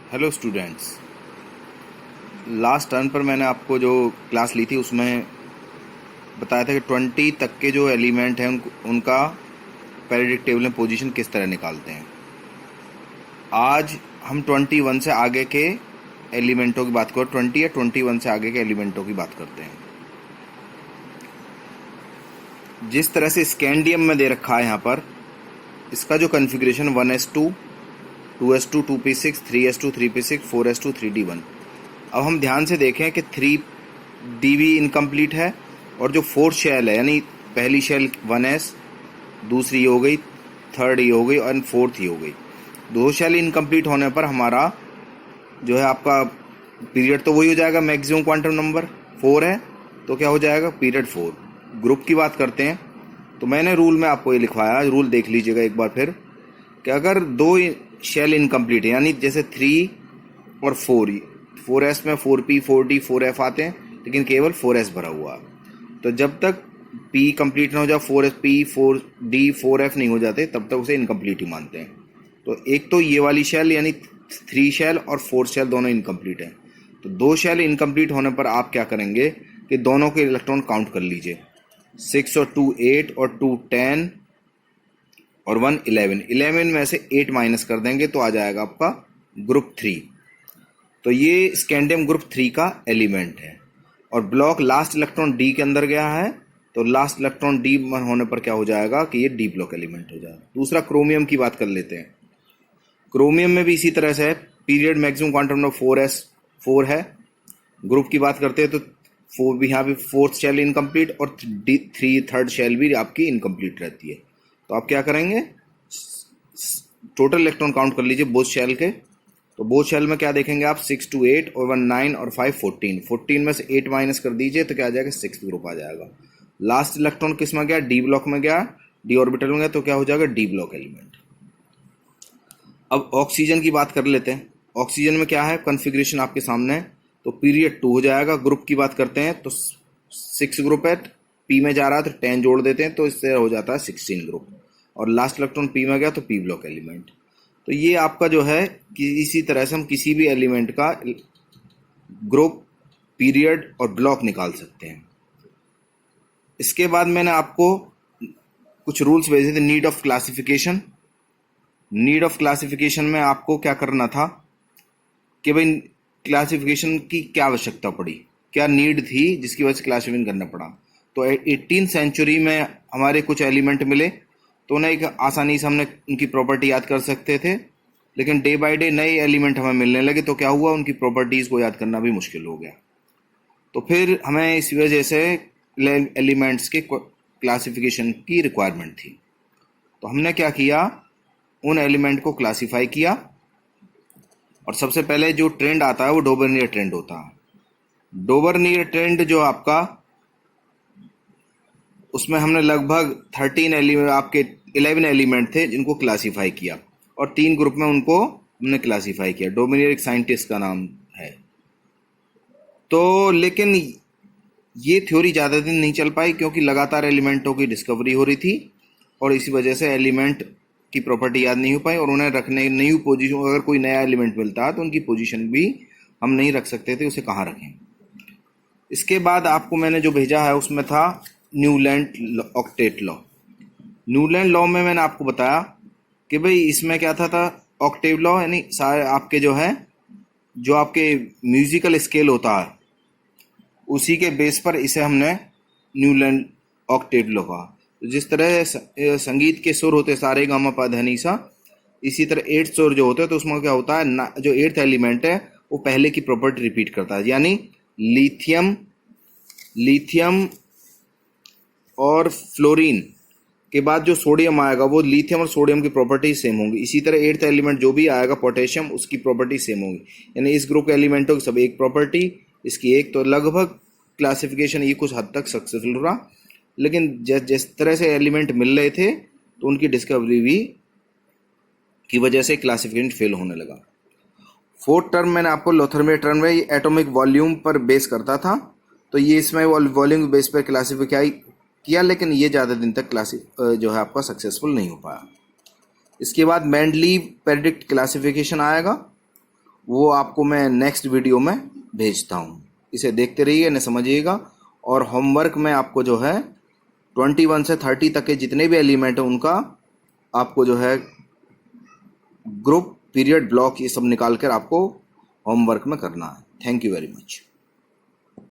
Hello students. Last turn पर मैंने आपको जो क्लास ली थी उसमें बताया था कि 20 तक के जो एलिमेंट हैं उनका पेरियोडिक टेबल में पोजीशन किस तरह निकालते हैं। आज हम 21 से आगे के एलिमेंटों की बात करें, 20 या 21 से आगे के एलिमेंटों की बात करते हैं। जिस तरह से स्कैंडियम में दे रखा है यहाँ पर, इसका जो configuration 1s2, 2s2, 2p6, 3s2, 3p6, 4s2, 3d1। अब हम ध्यान से देखें कि 3d भी इनकम्प्लीट है और जो फोर्थ शेल है, यानी पहली शेल 1s, दूसरी हो गई, थर्ड ही हो गई और फोर्थ ही हो गई। दो शेल इनकम्प्लीट होने पर हमारा जो है आपका पीरियड तो वही हो जाएगा, मैक्सिमम क्वांटम नंबर 4 है तो क्या हो जाएगा, पीरियड 4। ग्रुप की बात करते हैं तो मैंने रूल में आपको ये लिखवाया, रूल देख लीजिएगा एक बार फिर, कि अगर दो शेल इनकम्प्लीट है, यानी जैसे 3 और 4s में 4p, 4d, 4f आते हैं, लेकिन केवल 4s भरा हुआ। तो जब तक p कंप्लीट ना हो जाए, 4p, 4d, 4f नहीं हो जाते, तब तक उसे इनकम्प्लीट ही मानते हैं। तो एक तो ये वाली शेल यानी 3 शेल और 4 शेल दोनों इनकम्प्लीट हैं। तो दो शेल इनकम्प्लीट होने पर आप क्या करेंगे कि दोनों के इलेक्ट्रॉन काउंट कर लीजिए। 6 और 2 8 और 2 10 और 1 11। 11 में से 8 माइनस कर देंगे तो आ जाएगा आपका ग्रुप 3। तो ये स्कैंडियम ग्रुप 3 का एलिमेंट है। और ब्लॉक लास्ट इलेक्ट्रॉन डी के अंदर गया है, तो लास्ट इलेक्ट्रॉन डी होने पर क्या हो जाएगा कि ये डी ब्लॉक एलिमेंट हो जाएगा। दूसरा क्रोमियम की बात कर लेते हैं। क्रोमियम में भी इसी तरह से है, पीरियड मैक्सिमम क्वांटम नंबर 4 है। ग्रुप की बात करते हैं तो 4 भी, यहाँ भी फोर्थ शेल इनकम्प्लीट और 3 थर्ड शेल भी आपकी इनकम्प्लीट रहती है। तो आप क्या करेंगे, टोटल इलेक्ट्रॉन काउंट कर लीजिए बोथ शेल के। तो बोथ शेल में क्या देखेंगे आप, 6 2 8 और 1 9 और 5 14। 14 में से 8 माइनस कर दीजिए तो क्या आ जाएगा, 6th ग्रुप आ जाएगा। लास्ट इलेक्ट्रॉन किस में गया, डी ब्लॉक में गया, डी ऑर्बिटल में गया, तो क्या हो जाएगा, डी ब्लॉक एलिमेंट। अब ऑक्सीजन की बात कर लेते हैं। ऑक्सीजन में क्या है, कॉन्फ़िगरेशन आपके सामने है। तो पीरियड 2 हो जाएगा। ग्रुप की बात करते हैं तो 6 ग्रुप है, पी में जा रहा है तो 10 जोड़ देते हैं तो इससे हो जाता है 16 ग्रुप। और लास्ट इलेक्ट्रॉन पी में गया तो पी ब्लॉक एलिमेंट। तो ये आपका जो है कि इसी तरह से हम किसी भी एलिमेंट का ग्रुप, पीरियड और ब्लॉक निकाल सकते हैं। इसके बाद मैंने आपको कुछ रूल्स भेजे थे। Need of classification. Need of classification में आपको क्या करना था कि भाई क्लासिफिकेशन की क्या आवश्यकता पड़ी, क्या नीड थी जिसकी वजह से क्लासिफिकेशन करना पड़ा। तो 18th सेंचुरी में हमारे कुछ एलिमेंट मिले तो उन्हें एक आसानी से हमने उनकी प्रॉपर्टी याद कर सकते थे, लेकिन डे बाय डे नए एलिमेंट हमें मिलने लगे तो क्या हुआ, उनकी प्रॉपर्टीज को याद करना भी मुश्किल हो गया। तो फिर हमें इस वजह से एलिमेंट्स के क्लासिफिकेशन की रिक्वायरमेंट थी। तो हमने क्या किया, उन एलिमेंट को क्लासिफाई किया। और सबसे पहले जो ट्रेंड आता है वो डोबरनियर ट्रेंड होता है। डोबरनियर ट्रेंड जो आपका, उसमें हमने लगभग 13 एलिमेंट, आपके 11 एलिमेंट थे जिनको क्लासिफाई किया और 3 ग्रुप में उनको हमने क्लासिफाई किया। डोबरनियर एक साइंटिस्ट का नाम है। तो लेकिन ये थ्योरी ज़्यादा दिन नहीं चल पाई क्योंकि लगातार एलिमेंटों की डिस्कवरी हो रही थी और इसी वजह से एलिमेंट की प्रॉपर्टी याद नहीं हो पाई और उन्हें रखने नई पोजीशन, अगर कोई नया एलिमेंट मिलता है तो उनकी पोजीशन भी हम नहीं रख सकते थे, उसे कहाँ रखें। इसके बाद आपको मैंने जो भेजा है उसमें था Newland octet law. Newland law में मैंने आपको बताया कि भाई इसमें क्या था ऑक्टेव लॉ, यानी सारे आपके जो है, जो आपके म्यूजिकल स्केल होता है उसी के बेस पर इसे हमने न्यूलैंड ऑक्टेव लॉ कहा। जिस तरह संगीत के सुर होते सारे गामा पा धा नी सा, इसी तरह 8 सुर जो होते हैं तो उसमें क्या होता है, जो 8th एलिमेंट है वो पहले की प्रॉपर्टी रिपीट करता है, यानी लिथियम और फ्लोरीन के बाद जो सोडियम आएगा वो लिथियम और सोडियम की प्रॉपर्टी सेम होंगी। इसी तरह 8th एलिमेंट जो भी आएगा पोटेशियम, उसकी प्रॉपर्टी सेम होगी। यानी इस ग्रुप के एलिमेंटों की सब एक प्रॉपर्टी, इसकी एक। तो लगभग क्लासिफिकेशन ये कुछ हद तक सक्सेसफुल रहा, लेकिन जिस तरह से एलिमेंट मिल रहे थे तो उनकी डिस्कवरी भी की वजह से क्लासिफिकेशन फेल होने लगा। फोर्थ टर्म मैंने आपको लोथरमे टर्म में एटॉमिक वॉल्यूम पर बेस करता था, तो ये इसमें वॉल्यूम बेस पर क्लासिफाई किया, लेकिन ये ज़्यादा दिन तक जो है आपका सक्सेसफुल नहीं हो पाया। इसके बाद मेंडलीव पेरियोडिक क्लासिफिकेशन आएगा वो आपको मैं नेक्स्ट वीडियो में भेजता हूँ। इसे देखते रहिए, न समझिएगा। और होमवर्क में आपको जो है 21 से 30 तक के जितने भी एलिमेंट हैं उनका आपको जो है ग्रुप, पीरियड, ब्लॉक ये सब निकाल कर आपको होमवर्क में करना है। Thank you very much.